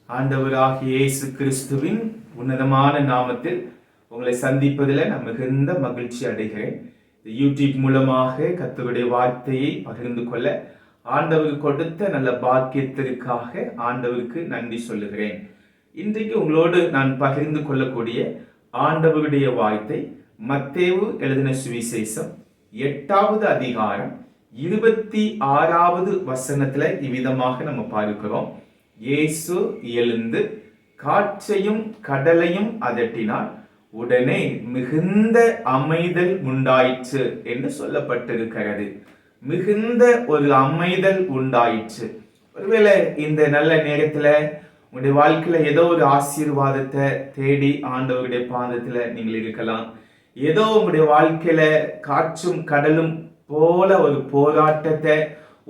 ஆண்டவராகிய இயேசு கிறிஸ்துவின் உன்னதமான நாமத்தில் உங்களை சந்திப்பதில் நான் மிகுந்த மகிழ்ச்சி அடைகிறேன். யூடியூப் மூலமாக கர்த்தருடைய வார்த்தையை பகிர்ந்து கொள்ள ஆண்டவர் கொடுத்த நல்ல பாக்கியத்திற்காக ஆண்டவருக்கு நன்றி சொல்லுகிறேன். இன்றைக்கு உங்களோடு நான் பகிர்ந்து கொள்ளக்கூடிய ஆண்டவருடைய வார்த்தை மத்தேயு எழுதின சுவிசேஷம் 8வது அதிகாரம் 26வது வசனத்துல இவ்விதமாக நம்ம பார்க்கிறோம். இயேசு எழுந்து காற்றையும் கடலையும் அதட்டினார், உடனே மிகுந்த அமைதல் உண்டாயிற்று என்று சொல்லப்பட்டிருக்கிறது. மிகுந்த ஒரு அமைதல் உண்டாயிற்று. ஒருவேளை இந்த நல்ல நேரத்துல உங்களுடைய வாழ்க்கையில ஏதோ ஒரு ஆசீர்வாதத்தை தேடி ஆண்டவருடைய பாதத்துல நீங்கள் இருக்கலாம். ஏதோ உங்களுடைய வாழ்க்கையில காற்றும் கடலும் போல ஒரு போராட்டத்தை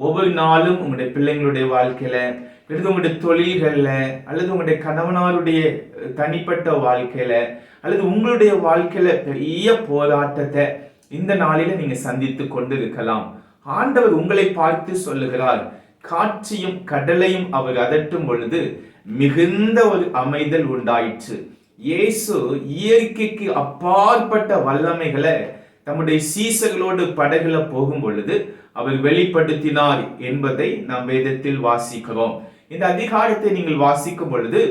ஒவ்வொரு நாளும் உங்களுடைய பிள்ளைங்களுடைய வாழ்க்கையில, அல்லது உங்களுடைய தொழில்கள்ல, அல்லது உங்களுடைய கணவனாருடைய தனிப்பட்ட வாழ்க்கையில, அல்லது உங்களுடைய வாழ்க்கையில பெரிய போராட்டத்தை இந்த நாளில நீங்க சந்தித்து கொண்டு இருக்கலாம். ஆண்டவர் உங்களை பார்த்து சொல்லுகிறார், காற்றையும் கடலையும் அவர் அதட்டும் பொழுது மிகுந்த ஒரு அமைதல் உண்டாயிற்று. இயேசு இயற்கைக்கு அப்பாற்பட்ட வல்லமைகளை தம்முடைய சீசர்களோடு படகுல போகும் பொழுது அவர் வெளிப்படுத்தினார் என்பதை நாம் வேதத்தில் வாசிக்கிறோம். இந்த அதிகாரத்தை நீங்கள் வாசிக்கும் பொழுது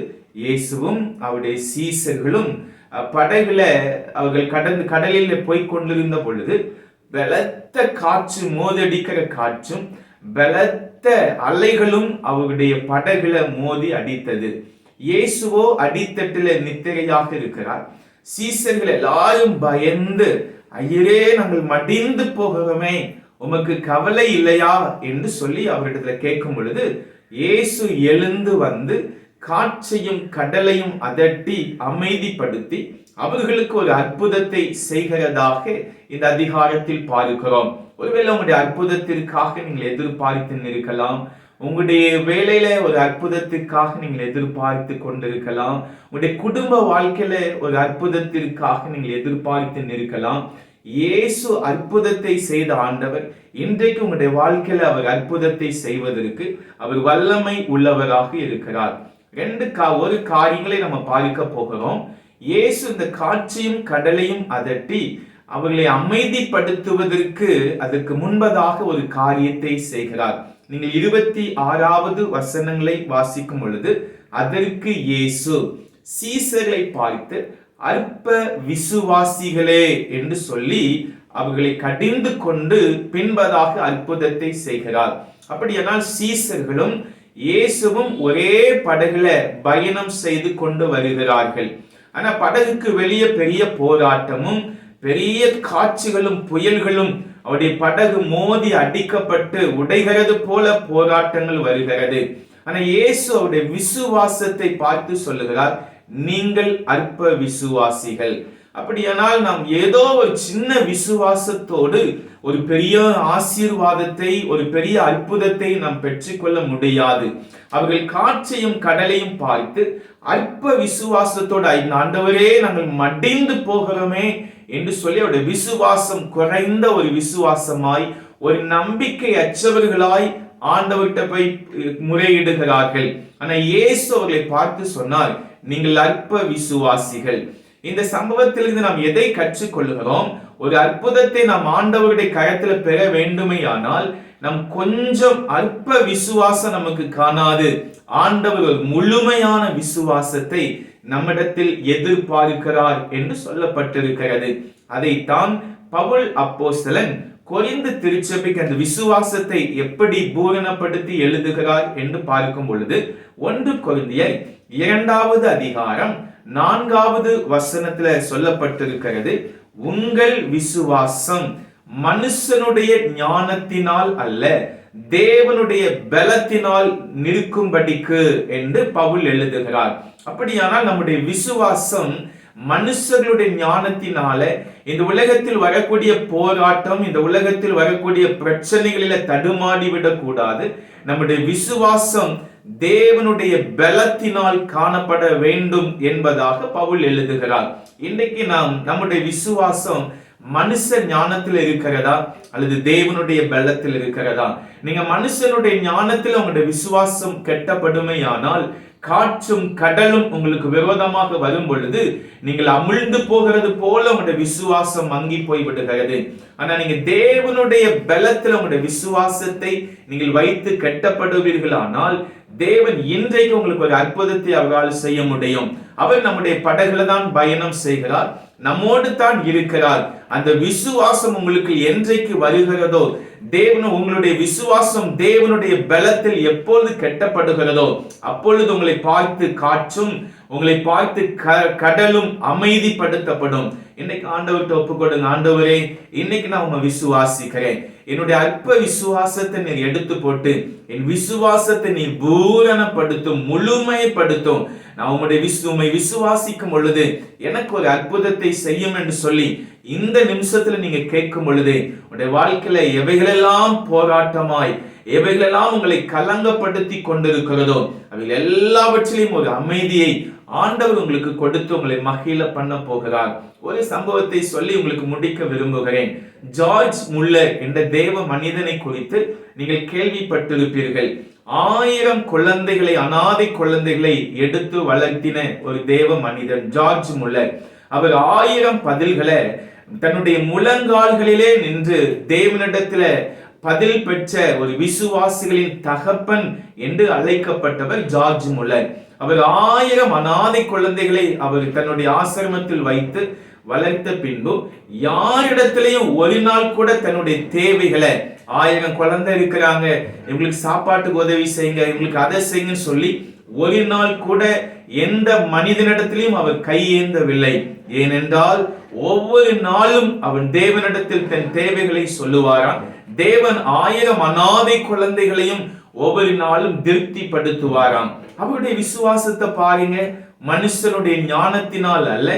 இயேசுவும் அவருடைய சீசர்களும் படகுல அவர்கள் கடந்து கடலில் போய் கொண்டிருந்த பொழுது பலத்த காற்று, மோதடிக்கிற காற்றும் பலத்த அலைகளும் அவருடைய படகுல மோதி அடித்தது. இயேசுவோ அடித்தட்டில நித்திரையாக இருக்கிறார். சீசர்கள் எல்லாரும் பயந்து, ஐயரே நாங்கள் மடிந்து போகிறோமே, உமக்கு கவலை இல்லையா என்று சொல்லி அவரிடத்துல கேட்கும் பொழுது இயேசு எழுந்து வந்து காற்றையும் கடலையும் அதட்டி அமைதிப்படுத்தி அவர்களுக்கு ஒரு அற்புதத்தை செய்கிறதாக இந்த அதிகாரத்தில் பார்க்கிறோம். ஒருவேளை உங்களுடைய அற்புதத்திற்காக நீங்கள் எதிர்பார்த்து இருக்கலாம். உங்களுடைய வேலையில ஒரு அற்புதத்திற்காக நீங்கள் எதிர்பார்த்து கொண்டிருக்கலாம். உங்களுடைய குடும்ப வாழ்க்கையில ஒரு அற்புதத்திற்காக நீங்கள் எதிர்பார்த்து இருக்கலாம். இயேசு அற்புதத்தை செய்த ஆண்டவர் இன்றைக்கு உங்களுடைய வாழ்க்கையில அவர் அற்புதத்தை செய்வதற்கு அவர் வல்லமை உள்ளவராக இருக்கிறார். ஒரு காரியங்களை நம்ம பார்க்க போகிறோம். இயேசு இந்த காற்றையும் கடலையும் அதட்டி அவர்களை அமைதிப்படுத்துவதற்கு அதற்கு முன்பதாக ஒரு காரியத்தை செய்கிறார். நீங்கள் 26வது வசனங்களை வாசிக்கும் பொழுது அதற்கு இயேசு சீசர்களை பார்த்து அற்ப விசுவாசிகளே என்று சொல்லி அவர்களை கடிந்து கொண்டு பின்பதாக அற்புதத்தை செய்கிறார். அப்படியானால் சீசர்களும் இயேசுவும் ஒரே படகுல பயணம் செய்து கொண்டு வருகிறார்கள். ஆனா படகுக்கு வெளியே பெரிய போராட்டமும் பெரிய காட்சிகளும் புயல்களும், அவருடைய படகு மோதி அடிக்கப்பட்டு உடைகிறது போல போராட்டங்கள் வருகிறது. ஆனா இயேசு அவருடைய விசுவாசத்தை பார்த்து சொல்லுகிறார், நீங்கள் அற்ப விசுவாசிகள். அப்படியானால் நாம் ஏதோ ஒரு சின்ன விசுவாசத்தோடு ஒரு பெரிய ஆசீர்வாதத்தை, ஒரு பெரிய அற்புதத்தை நாம் பெற்றுக்கொள்ள முடியாது. அவர்கள் காற்றையும் கடலையும் பார்த்து அற்ப விசுவாசத்தோடு, ஆண்டவரே நாங்கள் மடிந்து போகிறோமே என்று சொல்லி அவருடைய விசுவாசம் குறைந்த ஒரு விசுவாசமாய், ஒரு நம்பிக்கை அற்றவர்களாய் ஆண்டவர்கிட்ட போய் முறையிடுகிறார்கள். ஆனா இயேசு அவர்களை பார்த்து சொன்னார், நீங்கள் அற்ப விசுவாசிகள். இந்த சம்பவத்திலிருந்து நாம் எதை கற்றுக்கொள்கிறோம்? ஒரு அற்புதத்தை நாம் ஆண்டவருடைய கரத்துல பெற வேண்டுமையானால் நம் கொஞ்சம் அற்ப விசுவாசம் நமக்கு காணாது. ஆண்டவர் ஒரு முழுமையான விசுவாசத்தை நம்மிடத்தில் எதிர்பார்க்கிறார் என்று சொல்லப்பட்டிருக்கிறது. அதைத்தான் பவுல் அப்போஸ்தலன் கொரிந்து திருச்சபைக்கு அந்த விசுவாசத்தை எப்படி பூரணப்படுத்தி எழுதுகிறார் என்று பார்க்கும் பொழுது 1 கொரிந்தியர் 2வது அதிகாரம் 4வது வசனத்துல சொல்லப்பட்டிருக்கிறது, உங்கள் விசுவாசம் மனுஷனுடைய ஞானத்தினால் அல்ல, தேவனுடைய பலத்தினால் நிற்கும்படிக்கு என்று பவுல் எழுதுகிறார். அப்படியானால் நம்முடைய விசுவாசம் மனுஷர்களுடைய ஞானத்தினால இந்த உலகத்தில் வரக்கூடிய போராட்டம், இந்த உலகத்தில் வரக்கூடிய பிரச்சனைகளில தடுமாடிவிடக் கூடாது. நம்முடைய விசுவாசம் தேவனுடைய பலத்தினால் காணப்பட வேண்டும் என்பதாக பவுல் எழுதுகிறார். இன்றைக்கு நம்முடைய விசுவாசம் மனுஷ ஞானத்தில் இருக்கிறதா அல்லது தேவனுடைய பலத்தில் இருக்கிறதா? நீங்க மனுஷனுடைய ஞானத்தில் உங்களுடைய விசுவாசம் கெட்டப்படுமையானால் காற்றும் கடலும் உங்களுக்கு விரோதமாக வரும் பொழுது நீங்கள் அமிழ்ந்து போகிறது போல உங்களுடைய விசுவாசம் மங்கி போய் விடுகிறது. ஆனா நீங்க தேவனுடைய பலத்தில் உங்களுடைய விசுவாசத்தை நீங்கள் வைத்து கட்டப்படுவீர்களானால் தேவன் இன்றைக்கு உங்களுக்கு ஒரு அற்புதத்தை அவரால் செய்ய முடியும். அவர் நம்முடைய படகுல தான் பயணம் செய்கிறார், நம்மோடு தான் இருக்கிறார். அந்த விசுவாசம் உங்களுக்கு என்றைக்கு வருகிறதோ, உங்களுடைய விசுவாசம் தேவனுடைய பலத்தில் எப்பொழுது கட்டப்படுகிறதோ அப்பொழுது உங்களை பார்த்து காற்றும், உங்களை பார்த்து கடலும் அமைதிப்படுத்தப்படும். இன்னைக்கு ஆண்டவர்கிட்ட ஒப்புக்கொடுங்க, ஆண்டவரே இன்னைக்கு நான் உங்க விசுவாசிக்கிறேன், என்னுடைய அற்ப விசுவாசத்தை நீர் எடுத்து போட்டு என் விசுவாசத்தை நீர் பூரணப்படுத்தும், முழுமைப்படுத்தும். நான் உம்மை விசுவாசிக்கும் பொழுது எனக்கு ஒரு அற்புதத்தை செய்யும் என்று சொல்லி இந்த நிமிஷத்துல நீங்க கேட்கும் பொழுது உங்களுடைய வாழ்க்கையில எவைகளெல்லாம் போராட்டமாய், எவைகளெல்லாம் உங்களை கலங்கப்படுத்தி கொண்டிருக்கிறதோ அவைகள் எல்லாவற்றிலையும் ஒரு அமைதியை ஆண்டவர் உங்களுக்கு கொடுத்து உங்களை மகிழ பண்ண போகிறார். ஒரு சம்பவத்தை சொல்லி உங்களுக்கு முடிக்க விரும்புகிறேன். ஜார்ஜ் முல்லர் என்ற தேவ மனிதனை குறித்து நீங்கள் கேள்விப்பட்டிருப்பீர்கள். 1000 குழந்தைகளை, அனாதை குழந்தைகளை எடுத்து வளர்த்தின ஒரு தேவ மனிதன் ஜார்ஜ் முல்லர். அவர் 1000 பதில்களை தன்னுடைய முழங்கால்களிலே நின்று தேவனிடத்துல பதில் பெற்ற ஒரு விசுவாசிகளின் தகப்பன் என்று அழைக்கப்பட்டவர் ஜார்ஜ் முல்லர். அவர் 1000 அனாதை குழந்தைகளை அவர் தன்னுடைய ஆசிரமத்தில் வைத்து வளர்த்த பின்பு யாரிடத்திலையும் ஒரு நாள் கூட தன்னுடைய தேவைகளை, 1000 குழந்தை இருக்கிறாங்க, இவங்களுக்கு சாப்பாட்டுக்கு உதவி செய்யுங்க, இவங்களுக்கு அதை செய்யுங்கன்னு சொல்லி ஒரு நாள் கூட எந்த மனிதனிடத்திலையும் அவர் கையேந்தவில்லை. ஏனென்றால் ஒவ்வொரு நாளும் அவன் தேவனிடத்தில் தன் தேவைகளை சொல்லுவாராம். தேவன் 1000 அனாதை குழந்தைகளையும் ஒவ்வொரு நாளும் திருப்திப்படுத்துவாராம். அவருடைய விசுவாசத்தை பாருங்க. மனுஷனுடைய ஞானத்தினால் அல்ல,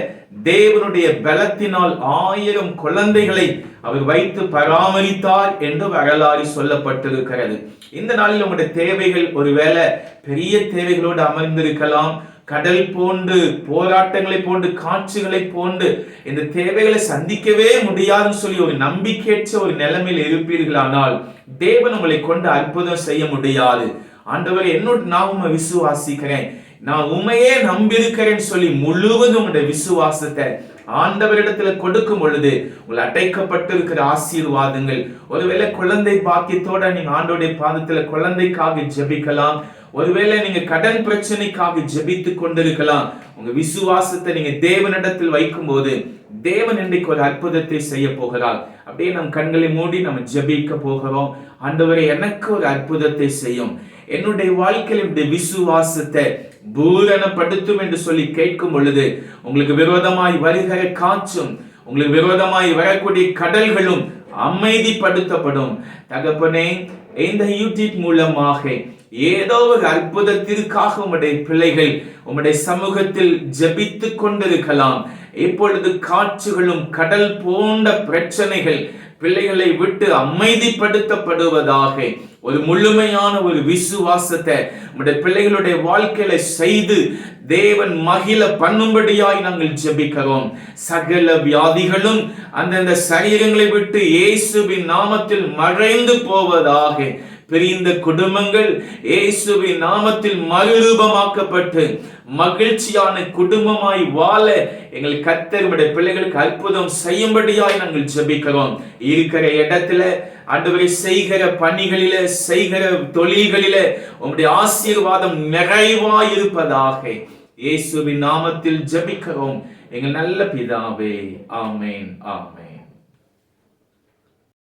தேவனுடைய பலத்தினால் 1000 குழந்தைகளை அவர் வைத்து பராமரித்தார் என்று வரலாறு சொல்லப்பட்டிருக்கிறது. இந்த நாளில் உங்களுடைய தேவைகள் ஒருவேளை பெரிய தேவைகளோடு அமர்ந்திருக்கலாம். கடல் போன்று, போராட்டங்களை போன்று, காட்சிகளை போன்று இந்த தேவைகளை சந்திக்கவே முடியாதுன்னு சொல்லி ஒரு நம்பிக்கையற்ற ஒரு நிலைமையில் இருப்பீர்களானால் தேவன் உங்களை கொண்டு அற்புதம் செய்ய முடியாது. ஆண்டவர், என்னோட நான் உண்மை விசுவாசிக்கிறேன், நான் உண்மையே நம்பியிருக்கிறேன்னு சொல்லி முழுவதும் உங்களுடைய விசுவாசத்தை ஆண்டவரிடத்துல கொடுக்கும் பொழுது உங்கள் அடைக்கப்பட்டிருக்கிற ஆசீர்வாதங்கள், ஒருவேளை குழந்தை பாக்கியத்தோட நீங்க ஆண்டோடைய பாதத்துல குழந்தைக்காக ஜெபிக்கலாம். ஒருவேளை நீங்க கடன் பிரச்சனைக்காக ஜெபித்து கொண்டிருக்கலாம். உங்க விசுவாசத்தை நீங்க தேவனிடத்தில் வைக்கும் போது தேவன் இன்றைக்கு ஒரு அற்புதத்தை செய்ய போகிறார். அப்படியே நம் கண்களை மூடி நம்ம ஜெபிக்க போகிறோம். ஆண்டவரே, எனக்கு ஒரு அற்புதத்தை செய்யும், என்னுடைய வாழ்க்கையில் விசுவாசத்தை பூரணப்படுத்தும் என்று சொல்லி கேட்கும் பொழுது உங்களுக்கு விரோதமாய் வருகிற காற்றும், உங்களுக்கு விரோதமாய் வரக்கூடிய கடல்களும் அமைதிப்படுத்தப்படும். தகப்பனே, இந்த யூடியூப் மூலமாக ஏதோ ஒரு அற்புதத்திற்காக உம்முடைய பிள்ளைகள் உம்முடைய சமூகத்தில் ஜெபித்து கொண்டிருக்கலாம். இப்பொழுது காற்றுகளும் கடல் போன்ற பிரச்சனைகள் பிள்ளைகளை விட்டு அமைதிப்படுத்தப்படுவதாக ஒரு முழுமையான ஒரு விசுவாசத்தை நம்முடைய பிள்ளைகளுடைய வாழ்க்கையில செய்து தேவன் மகிழ பண்ணும்படியாய் நாங்கள் ஜெபிக்கிறோம். சகல வியாதிகளும் அந்தந்த சரீரங்களை விட்டு இயேசுவின் நாமத்தில் மறைந்து போவதாக. பிரிந்த குடும்பங்கள் இயேசுவின் நாமத்தில் மறுரூபமாக்கப்பட்டு மகிழ்ச்சியான குடும்பமாய் வாழ எங்கள் கர்த்தர் உம்முடைய பிள்ளைகளுக்கு அற்புதம் செய்யும்படியாய் நாங்கள் ஜெபிக்கிறோம். இருக்கிற இடத்துல ஆண்டவரே, செய்கிற பணிகளில, செய்கிற தொழில்களில உம்முடைய ஆசீர்வாதம் நிறைவாய் இருப்பதாக இயேசுவின் நாமத்தில் ஜெபிக்கிறோம் எங்கள் நல்ல பிதாவே. ஆமென், ஆமென்.